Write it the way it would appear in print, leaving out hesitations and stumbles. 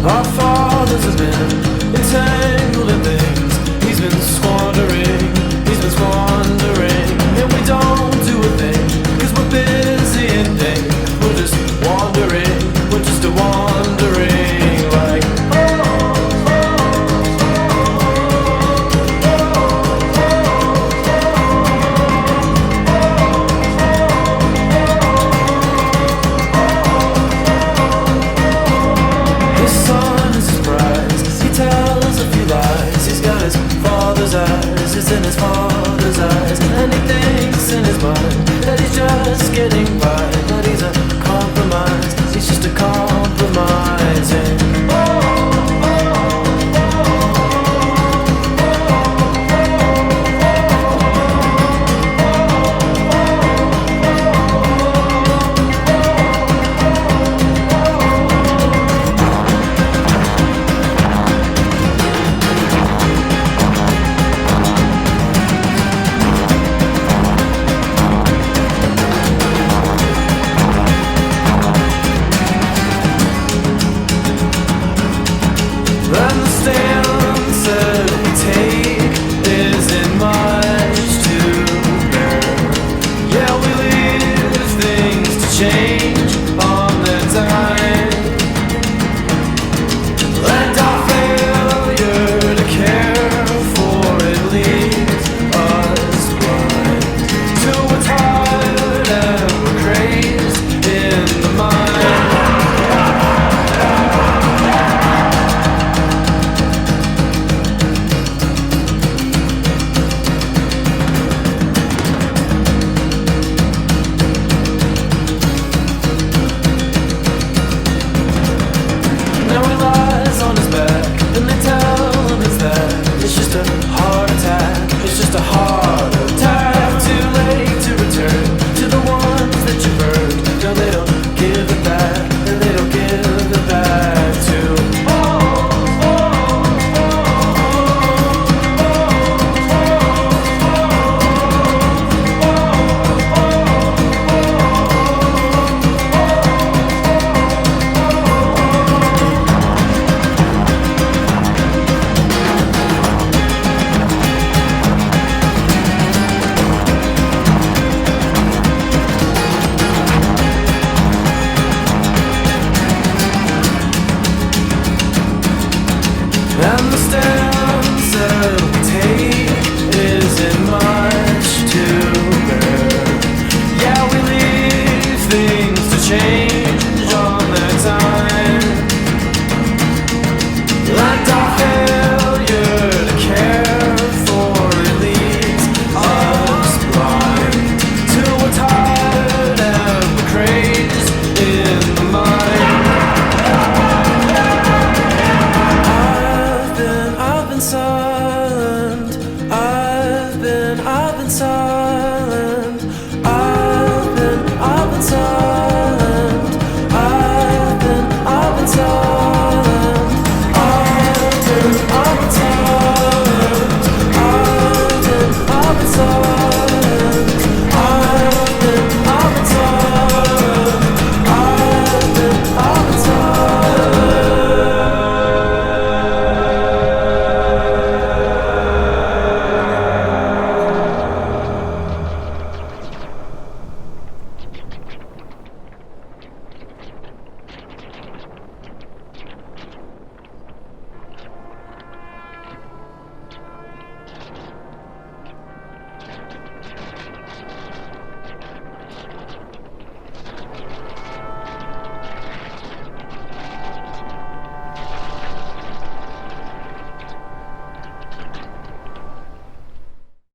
Our fathers have been entangled in things. He's been squandering, and we don't do a thing, 'cause we're busy and think we're just wandering, we're just a wandering, like his son is his prize, he tells a few lies, he's got his father's eyes, it's in his father's eyes, and he thinks in his mind